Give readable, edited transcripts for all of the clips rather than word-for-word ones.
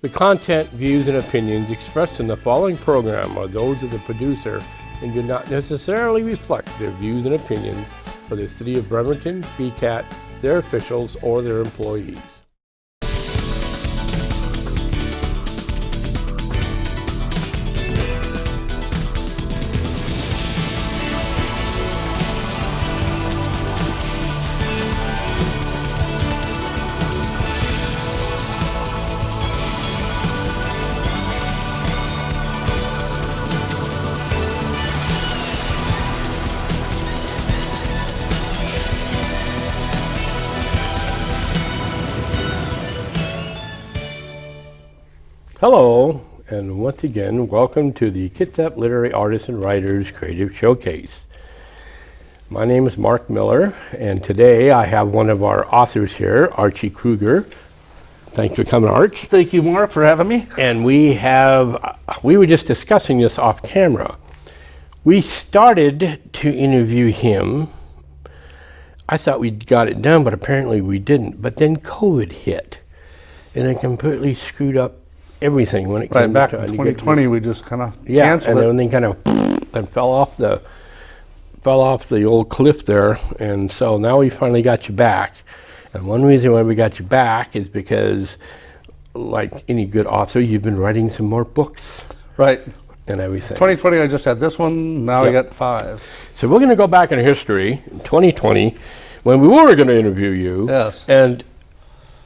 The content, views, and opinions expressed in the following program are those of the producer and do not necessarily reflect their views and opinions of the City of Bremerton, BCAT, their officials, or their employees. Hello, and once again, welcome to the Kitsap Literary Artists and Writers Creative Showcase. My name is Mark Miller, and today I have one of our authors here, Archie Kregear. Thanks for coming, Arch. Thank you, Mark, for having me. And we were just discussing this off camera. We started to interview him. I thought we'd got it done, but apparently we didn't. But then COVID hit, and it completely screwed up everything when it came back in 2020. We just kind of canceled it. And everything kind of and fell off the old cliff there. And so now we finally got you back. And one reason why we got you back is because, like any good author, you've been writing some more books, right? And everything. 2020, I just had this one. Now I got 5. So we're going to go back in history, in 2020, when we were going to interview you. Yes. And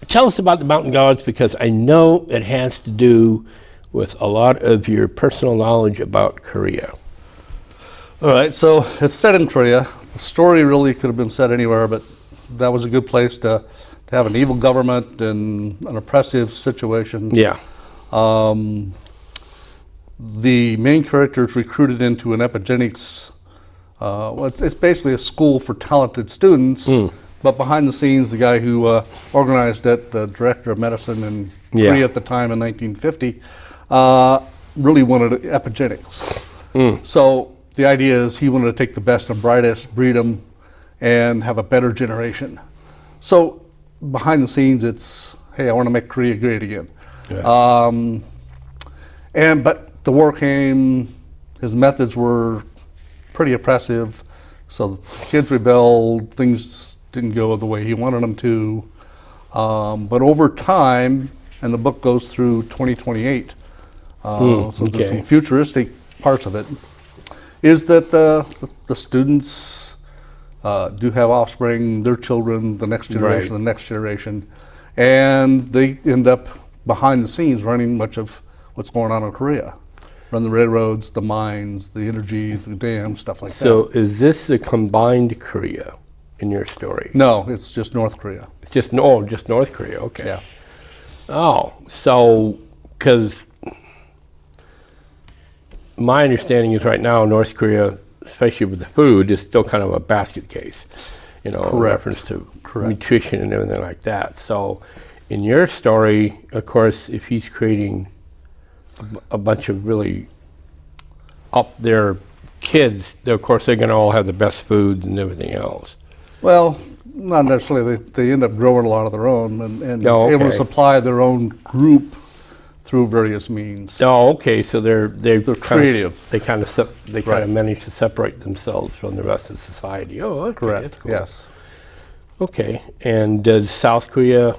tell us about the Mountain Gods, because I know it has to do with a lot of your personal knowledge about Korea. All right, so it's set in Korea. The story really could have been set anywhere, but that was a good place to have an evil government and an oppressive situation. Yeah. The main character is recruited into an epigenics. It's basically a school for talented students. But behind the scenes, the guy who organized it, the director of medicine in Korea at the time in 1950, really wanted epigenics. So the idea is he wanted to take the best and brightest, breed them, and have a better generation. So behind the scenes, it's, hey, I want to make Korea great again. Yeah. But the war came, his methods were pretty oppressive, so the kids rebelled, things didn't go the way he wanted them to. But over time, and the book goes through 2028, so there's some futuristic parts of it, is that the students do have offspring, their children, the next generation, the next generation, and they end up behind the scenes running much of what's going on in Korea. Run the railroads, the mines, the energy, the dams, stuff like that. So is this a combined Korea in your story? No, it's just North Korea. It's just North Korea, okay. Yeah. Oh, so, because my understanding is right now North Korea, especially with the food, is still kind of a basket case, in reference to nutrition and everything like that. So in your story, of course, if he's creating a bunch of really up there kids, of course they're going to all have the best food and everything else. Well, not necessarily. They end up growing a lot of their own and able to supply their own group through various means. Oh, okay. So they're creative. They kind of manage to separate themselves from the rest of society. Oh, okay, correct. That's cool. Yes. Okay. And does South Korea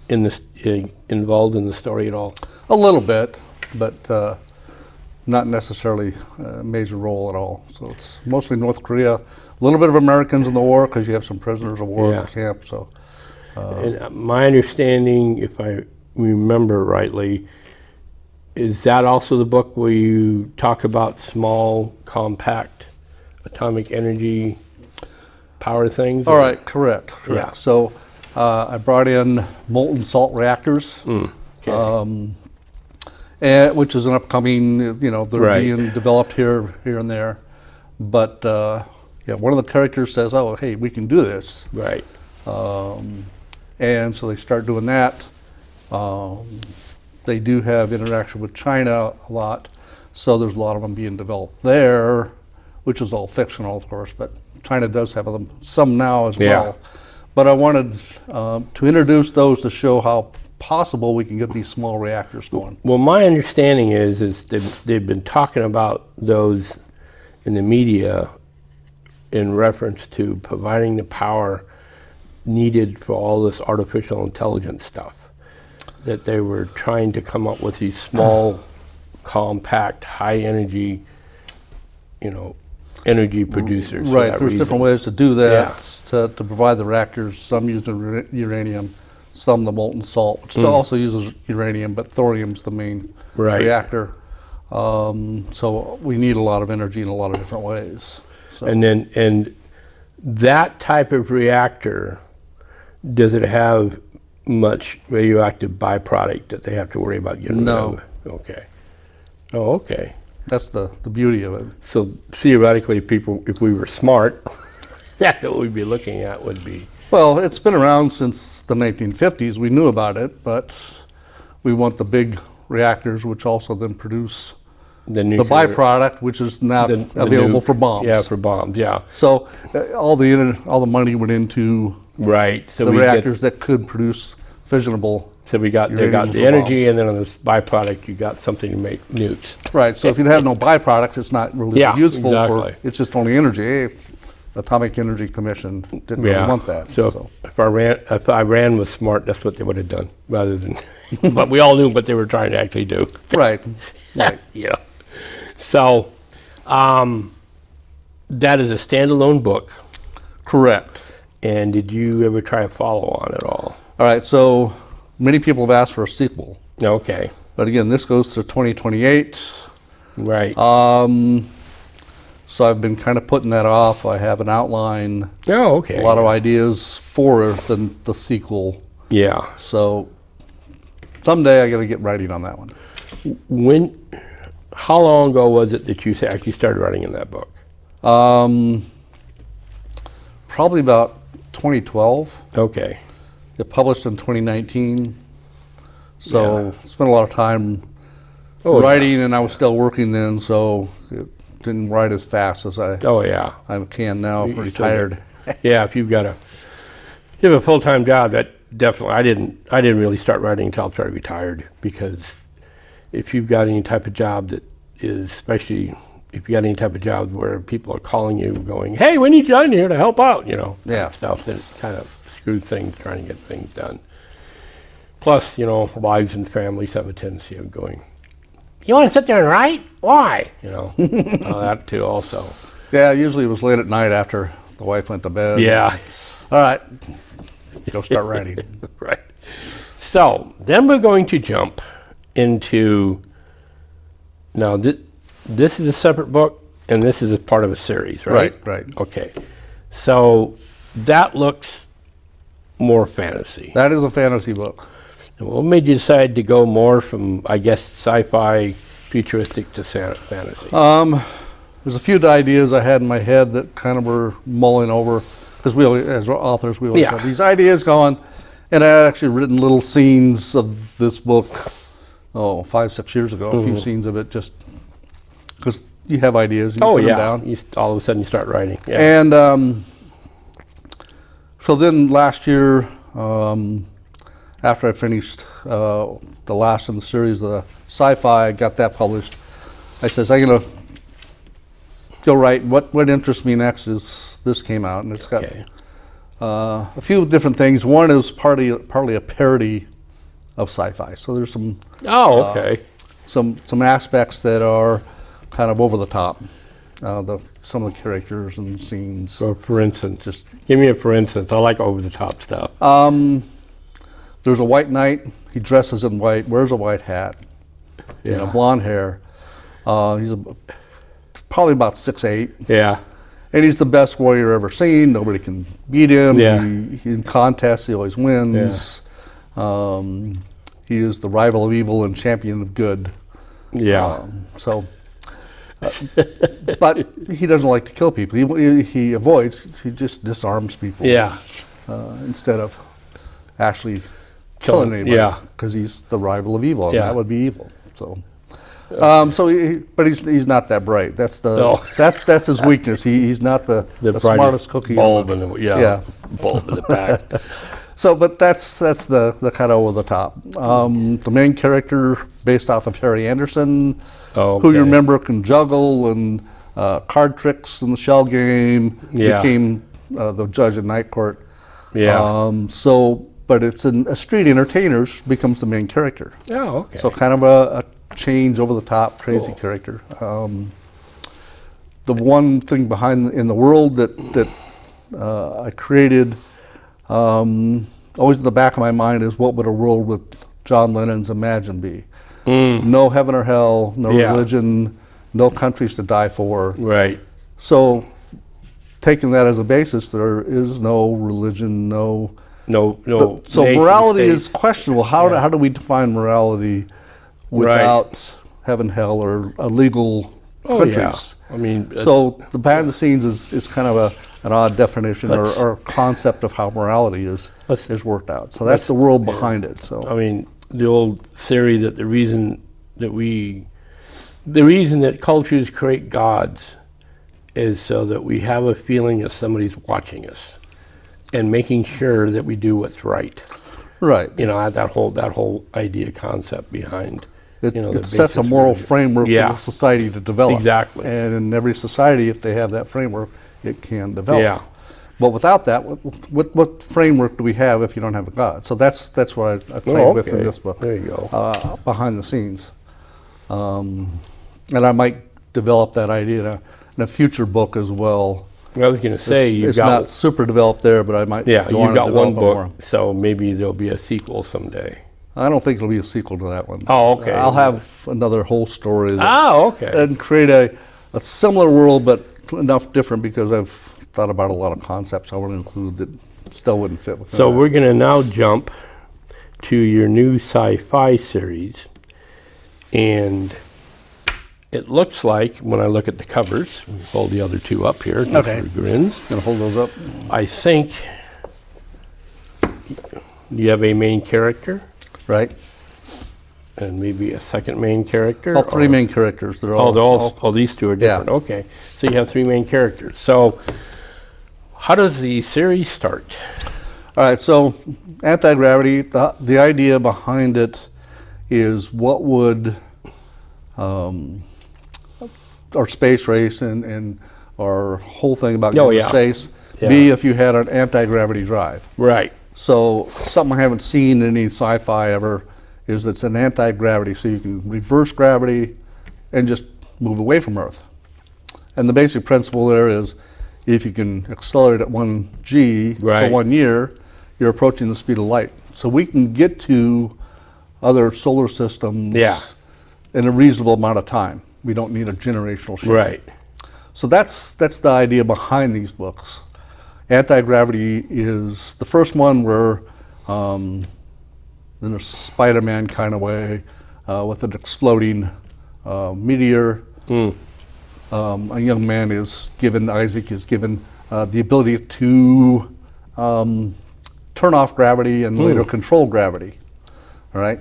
involved in the story at all? A little bit, but not necessarily a major role at all. So it's mostly North Korea. A little bit of Americans in the war because you have some prisoners of war in the camp. So, and my understanding, if I remember rightly, is that also the book where you talk about small, compact, atomic energy power things? All right, correct. Yeah. So I brought in molten salt reactors, which is an upcoming, they're being developed here and there. But one of the characters says, oh, hey, we can do this. Right. And so they start doing that. They do have interaction with China a lot, so there's a lot of them being developed there, which is all fictional, of course, but China does have them, some now as well. But I wanted to introduce those to show how possible we can get these small reactors going. Well, my understanding is they've been talking about those in the media in reference to providing the power needed for all this artificial intelligence stuff. That they were trying to come up with these small, compact, high energy, energy producers. Right, there's different ways to do that, to provide the reactors. Some use uranium, some the molten salt, which still also uses uranium, but thorium's the main reactor. So we need a lot of energy in a lot of different ways. So. And that type of reactor, does it have much radioactive byproduct that they have to worry about getting rid of? Okay. Oh, okay. That's the beauty of it. So theoretically, if we were smart, that's what we'd be looking at would be. Well, it's been around since the 1950s. We knew about it, but we want the big reactors, which also then produce the byproduct, which is now available for bombs. Yeah, for bombs. Yeah. So all the money went into So the reactors that could produce fissionable. So they got the energy, and then on this byproduct, you got something to make nukes. Right. So if you have no byproducts, it's not really useful. For, it's just only energy. Atomic Energy Commission didn't really want that. So if I ran with SMART, that's what they would have done, rather than. But we all knew what they were trying to actually do. Right. Right. Yeah. So that is a standalone book. Correct. And did you ever try a follow-on at all? All right. So many people have asked for a sequel. Okay. But again, this goes to 2028. Right. So I've been kind of putting that off. I have an outline. Oh, okay. A lot of ideas for the sequel. Yeah. So someday I got to get writing on that one. How long ago was it that you actually started writing in that book? Probably about 2012. Okay. It published in 2019. So spent a lot of time writing, and I was still working then, so it didn't write as fast as I can now. I'm pretty tired. Yeah, if you have a full-time job, that definitely, I didn't really start writing until I started retired, because if you've got any type of job that is, especially if you got any type of job where people are calling you going, hey, we need you in here to help out, stuff, then it kind of screws things, trying to get things done. Plus, wives and families have a tendency of going, you want to sit there and write? Why? That too also. Yeah, usually it was late at night after the wife went to bed. Yeah. All right, go start writing. Right. So then we're going to jump into, now this is a separate book, and this is a part of a series, right? Right. Okay. So that looks more fantasy. That is a fantasy book. And what made you decide to go more from, I guess, sci-fi, futuristic to fantasy? There's a few ideas I had in my head that kind of were mulling over, because as authors, we always have these ideas going. And I had actually written little scenes of this book, 5-6 years ago, a few scenes of it, just because you have ideas, you put them down. All of a sudden you start writing. Yeah. And so then last year, after I finished the last in the series, the sci-fi, I got that published. I says, I'm going to go write. What interests me next is this came out, and it's got a few different things. One is partly a parody of sci-fi. So there's some some aspects that are kind of over the top. Some of the characters and scenes. So for instance, just give me a for instance. I like over the top stuff. There's a white knight. He dresses in white, wears a white hat, blonde hair. He's probably about 6'8". Yeah. And he's the best warrior ever seen. Nobody can beat him. Yeah. He in contests, he always wins. Yeah. He is the rival of evil and champion of good. Yeah. But he doesn't like to kill people. He avoids. He just disarms people. Yeah. Instead of actually killing anybody. Yeah. Because he's the rival of evil. And Yeah. that would be evil. So. But he's not that bright. That's that's his weakness. He's not the smartest cookie. Bulb in the bulb in the pack. But that's the kind of over the top. The main character, based off of Harry Anderson, who you remember can juggle and card tricks in the shell game, became the judge in Night Court. Yeah. But it's a street entertainers becomes the main character. Oh, okay. So kind of a change, over the top, crazy character. The one thing behind in the world that I created, always in the back of my mind, is what would a world with John Lennon's Imagine be? No heaven or hell, no religion, no countries to die for. Right. So, taking that as a basis, there is no religion, no. So morality is questionable. How do we define morality without heaven, hell, or illegal countries? Yeah. I mean, so the behind the scenes is kind of an odd definition or concept of how morality is worked out. So that's the world behind it. So I mean, the old theory that the reason that cultures create gods is so that we have a feeling that somebody's watching us and making sure that we do what's right. Right. You know, that whole idea concept behind. It sets a moral framework for the society to develop. Exactly. And in every society, if they have that framework, it can develop. Yeah. But without that, what framework do we have if you don't have a God? So that's what I played with in this book. There you go. Behind the scenes. And I might develop that idea in a future book as well. I was going to say, it's not super developed there, but I might. Yeah, go on you've got one book, more. so maybe there'll be a sequel someday. I don't think it'll be a sequel to that one. Oh, okay. I'll have another whole story. Okay. And create a similar world, but enough different because I've thought about a lot of concepts I want to include that still wouldn't fit with. So we're going to now jump to your new sci-fi series, and it looks like, when I look at the covers, hold the other two up here, just for grins. Gonna hold those up. I think you have a main character. Right. And maybe a second main character? All three main characters. They're all these two are different. Yeah. Okay. So you have three main characters. So how does the series start? All right. So anti-gravity, the idea behind it is what would our space race and our whole thing about getting to space be if you had an anti-gravity drive. Right. So something I haven't seen in any sci-fi ever is it's an anti-gravity, so you can reverse gravity and just move away from Earth. And the basic principle there is if you can accelerate at 1 g for 1 year, you're approaching the speed of light. So we can get to other solar systems in a reasonable amount of time. We don't need a generational shift. Right. So that's the idea behind these books. Anti-gravity is the first one where in a Spider-Man kind of way with an exploding meteor. A young man is given, Isaac is given the ability to turn off gravity and later control gravity. All right?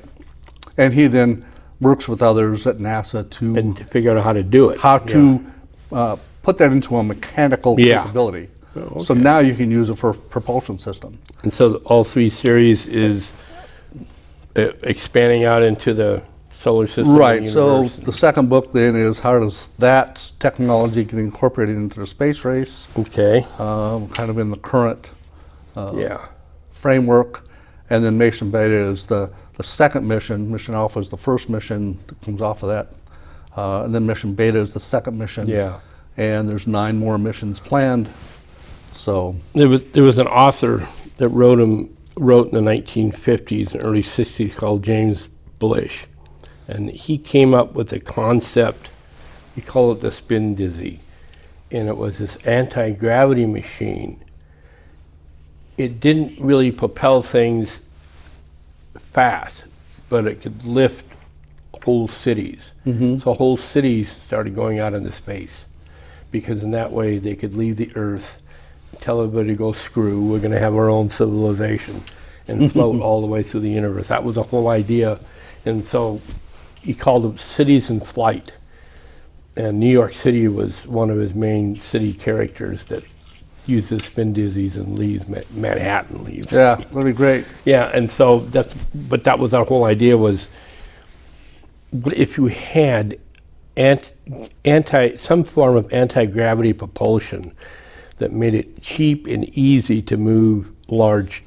And he then works with others at NASA to figure out how to do it. How to put that into a mechanical capability. Oh, okay. So now you can use it for a propulsion system. And so all three series is expanding out into the solar system. Right. So the second book then is how does that technology get incorporated into the space race? Okay. Kind of in the current framework. And then Mission Beta is the second mission. Mission Alpha is the first mission that comes off of that. And then Mission Beta is the second mission. Yeah. And there's 9 more missions planned. So there was an author that wrote in the 1950s and early 60s called James Blish, and he came up with a concept. He called it the spin dizzy, and it was this anti-gravity machine. It didn't really propel things fast, but it could lift whole cities. So whole cities started going out into space, because in that way they could leave the Earth, tell everybody to go screw, we're going to have our own civilization, and float all the way through the universe. That was the whole idea. And so he called them cities in flight. And New York City was one of his main city characters that use the spin dizzies and leaves, Manhattan leaves. Yeah, that'd be great. Yeah, and so that was our whole idea was, what if you had some form of anti-gravity propulsion that made it cheap and easy to move large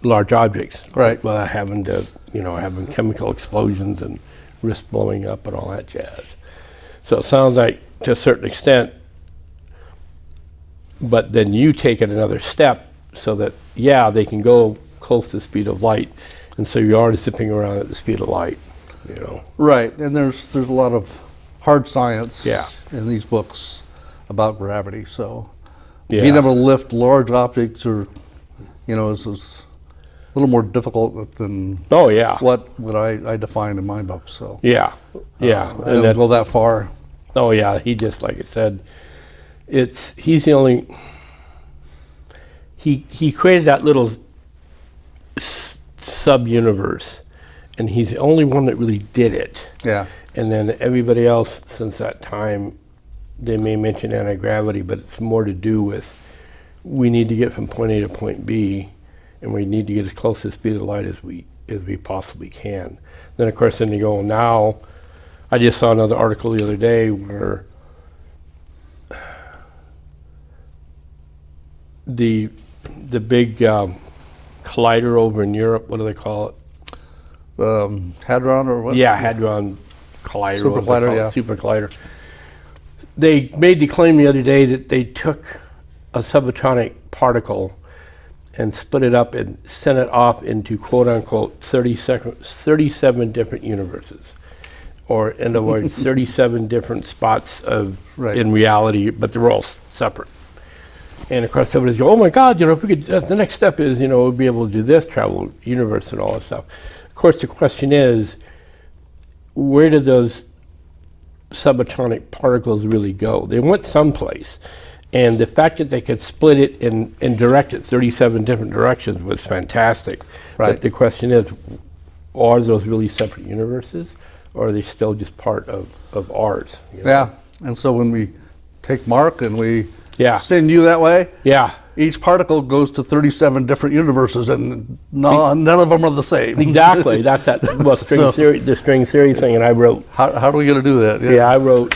objects, right? Without having to, having chemical explosions and risk blowing up and all that jazz. So it sounds like, to a certain extent, but then you take it another step so that, they can go close to the speed of light, and so you are zipping around at the speed of light, Right, and there's a lot of hard science Yeah. in these books about gravity, so Yeah. being able to lift large objects is a little more difficult than Oh yeah. what I define in my book. So Yeah. Yeah. I don't go that far. Oh yeah, he just, like I said, he's the only, he created that little sub-universe, and he's the only one that really did it. Yeah. And then everybody else since that time, they may mention anti-gravity, but it's more to do with, we need to get from point A to point B, and we need to get as close to the speed of light as we possibly can. Then of course, then you go, now, I just saw another article the other day where the big collider over in Europe, what do they call it? Hadron or what? Yeah, Hadron Collider. Super collider, yeah. Super collider. They made the claim the other day that they took a subatomic particle and split it up and sent it off into quote unquote 37 different universes. Or in other words, 37 different spots in reality, but they're all separate. And of course, somebody's go, oh my God, if we could, the next step is, we'll be able to do this, travel universe and all that stuff. Of course, the question is, where did those subatomic particles really go? They went someplace. And the fact that they could split it and direct it 37 different directions was fantastic. Right. But the question is, are those really separate universes, or are they still just part of ours? Yeah. And so when we take Mark and we Yeah. send you that way, Yeah. each particle goes to 37 different universes, and none of them are the same. Exactly. That's that string theory, the string theory thing. And I wrote. How are we going to do that? Yeah, I wrote.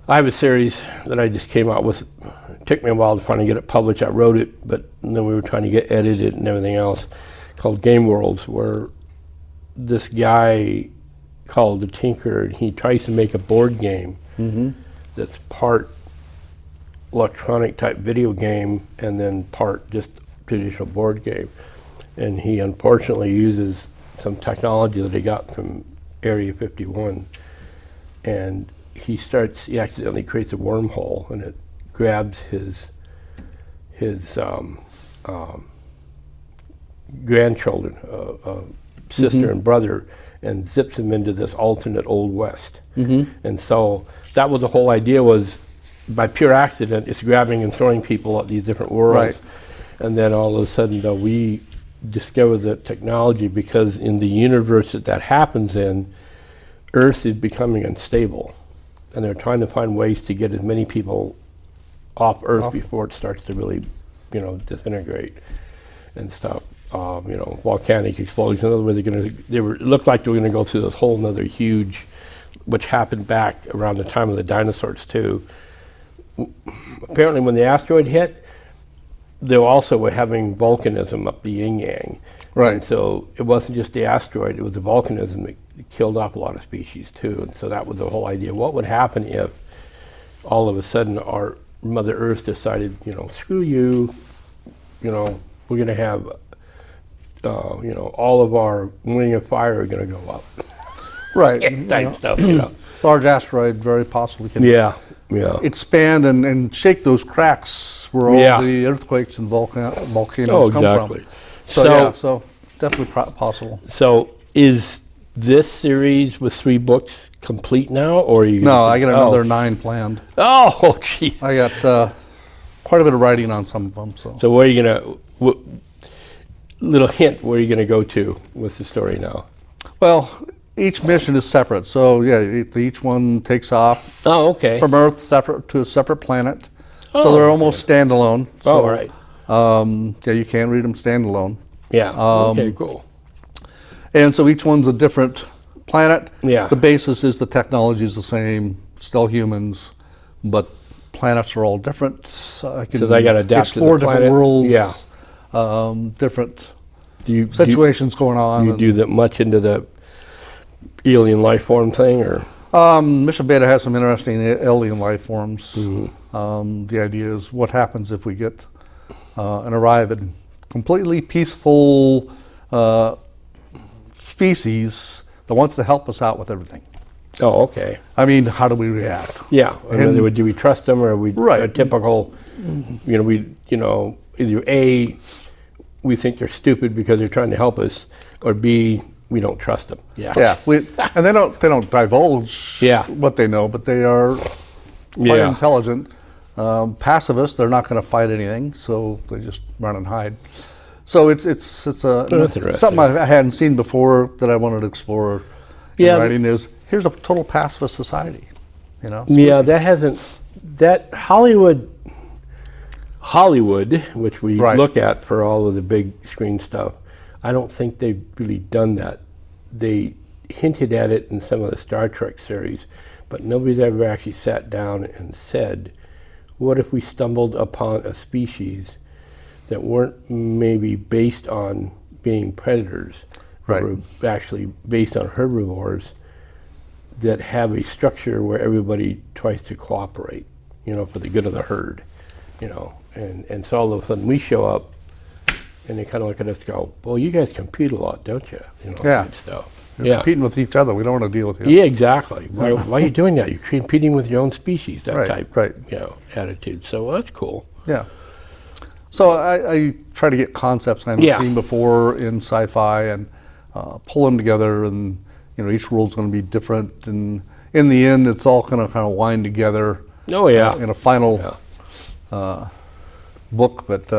I have a series that I just came out with. It took me a while to finally get it published. I wrote it, but then we were trying to get edited and everything else, called Game Worlds, where this guy called the Tinker, he tries to make a board game that's part electronic type video game and then part just traditional board game. And he unfortunately uses some technology that he got from Area 51, and he accidentally creates a wormhole, and it grabs his grandchildren, sister and brother, and zips them into this alternate Old West. And so that was the whole idea, was by pure accident, it's grabbing and throwing people at these different worlds. Right. And then all of a sudden, we discover the technology, because in the universe that happens in, Earth is becoming unstable. And they're trying to find ways to get as many people off Earth before it starts to really, disintegrate and stuff. Volcanic explosion. In other words, it looked like they were going to go through this whole another huge, which happened back around the time of the dinosaurs too. Apparently, when the asteroid hit, they also were having volcanism up the yin yang. Right. And so it wasn't just the asteroid; it was the volcanism that killed off a lot of species too. And so that was the whole idea. What would happen if all of a sudden our Mother Earth decided, screw you, we're going to have, all of our Ring of Fire are going to go up. Right. Type stuff, Large asteroid very possibly can expand and shake those cracks where all the earthquakes and volcanoes come from. So definitely possible. So is this series with 3 books complete now, or are you? No, I got another 9 planned. Oh, geez. I got quite a bit of writing on some of them. So where are you gonna? Little hint, where are you gonna go to with the story now? Well, each mission is separate. So yeah, each one takes off. Oh, okay. From Earth, separate to a separate planet. So they're almost standalone. Oh, So, right. yeah, you can read them standalone. Yeah. Okay, cool. And so each one's a different planet. Yeah. The basis is the technology is the same, still humans, but planets are all different. So they gotta adapt to the explore different planet. worlds. Yeah. Different Do situations going on. you do that much into the alien life form thing, or? Mission Beta has some interesting alien life forms. The idea is what happens if we get and arrive at completely peaceful species that wants to help us out with everything. Oh, okay. I mean, how do we react? Yeah. Do we trust them, or are we Right. a typical? Either A, we think they're stupid because they're trying to help us, or B, we don't trust them. Yeah. Yeah, and they don't divulge what they know, but they are quite intelligent. Pacifists, they're not going to fight anything, so they just run and hide. So it's something I hadn't seen before that I wanted to explore. Yeah, writing is here's a total pacifist society. Yeah, that Hollywood, which we look at for all of the big screen stuff, I don't think they've really done that. They hinted at it in some of the Star Trek series, but nobody's ever actually sat down and said, what if we stumbled upon a species that weren't maybe based on being predators, but were actually based on herbivores that have a structure where everybody tries to cooperate, for the good of the herd, and so all of a sudden we show up and they kind of look at us and go, well, you guys compete a lot, don't you? Type stuff. You're competing with each other. We don't want to deal with you. Yeah, exactly. Why are you doing that? You're competing with your own species, that type attitude. So that's cool. Yeah. So I try to get concepts I haven't seen before in sci-fi and pull them together, and each world's going to be different, and in the end it's all going to kind of wind together in a final book. But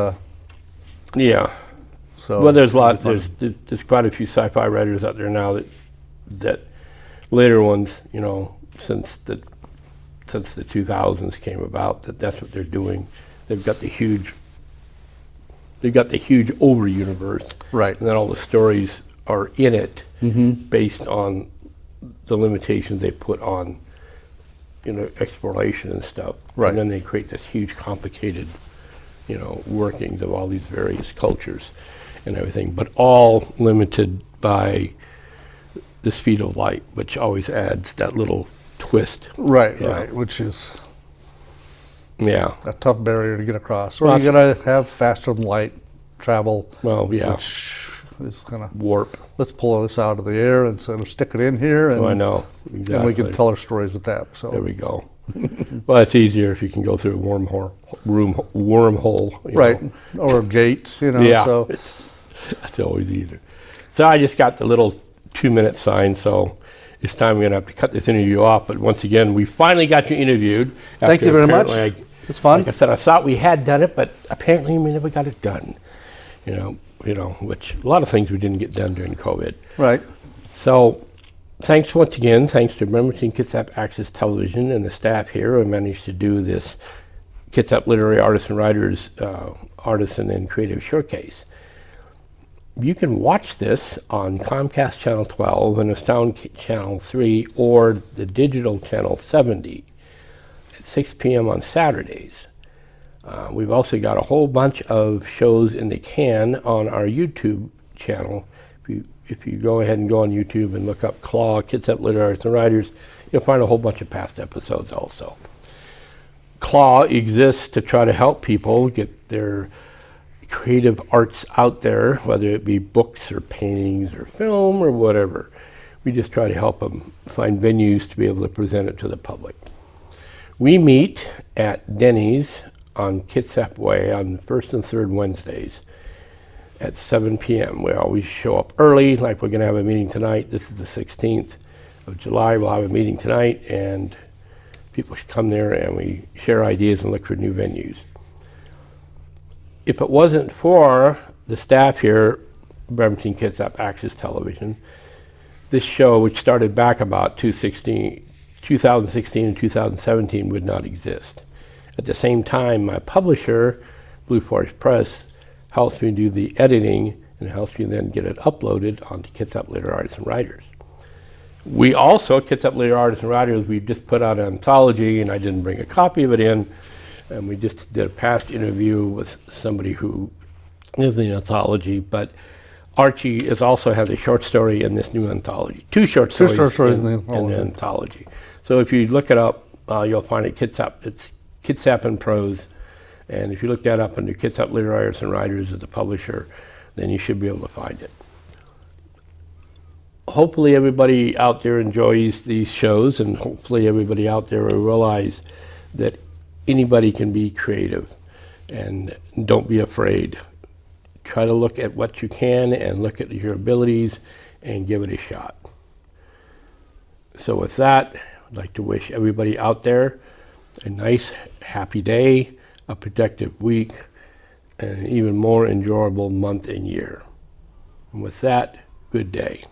so there's there's quite a few sci-fi writers out there now that later ones, since the 2000s came about, that's what they're doing. They've got the huge over universe, and then all the stories are in it based on the limitations they put on exploration and stuff, and then they create this huge complicated workings of all these various cultures and everything, but all limited by the speed of light, which always adds that little twist. Which is a tough barrier to get across. Or you gotta have faster than light travel. Which is kind of warp. Let's pull this out of the air and sort of stick it in here, and I know exactly. And we can tell our stories with that. So there we go. Well, it's easier if you can go through a wormhole, or gates, So that's always easier. So I just got the little 2-minute sign, so it's time we're gonna have to cut this interview off. But once again, we finally got you interviewed. Thank you very much. It's fun. Like I said, I thought we had done it, but apparently we never got it done. Which a lot of things we didn't get done during COVID. Right. So thanks once again. Thanks to Bremerton Kitsap Access Television and the staff here who managed to do this Kitsap Literary Artists and Writers Artisan and Creative Showcase. You can watch this on Comcast Channel 12 and Astound Channel 3 or the digital Channel 70 at 6 p.m. on Saturdays. We've also got a whole bunch of shows in the can on our YouTube channel. If you go ahead and go on YouTube and look up Claw, Kitsap Literary Artists and Writers, you'll find a whole bunch of past episodes also. Claw exists to try to help people get their creative arts out there, whether it be books or paintings or film or whatever. We just try to help them find venues to be able to present it to the public. We meet at Denny's on Kitsap Way on the first and third Wednesdays at 7 p.m. We always show up early, like we're going to have a meeting tonight. This is the 16th of July. We'll have a meeting tonight, and people should come there and we share ideas and look for new venues. If it wasn't for the staff here, Bremerton Kitsap Access Television, this show, which started back about 2016 and 2017, would not exist. At the same time, my publisher, Blue Forest Press, helps me do the editing and helps me then get it uploaded onto Kitsap Literary Artists and Writers. We also, Kitsap Literary Artists and Writers, we just put out an anthology, and I didn't bring a copy of it in, and we just did a past interview with somebody who is in the anthology, but Archie also has a short story in this new anthology. Two short stories in the anthology. So if you look it up, you'll find it Kitsap. It's Kitsap in Prose, and if you look that up under Kitsap Literary Artists and Writers as the publisher, then you should be able to find it. Hopefully everybody out there enjoys these shows, and hopefully everybody out there will realize that anybody can be creative, and don't be afraid. Try to look at what you can and look at your abilities and give it a shot. So with that, I'd like to wish everybody out there a nice, happy day, a productive week, and an even more enjoyable month and year. And with that, good day.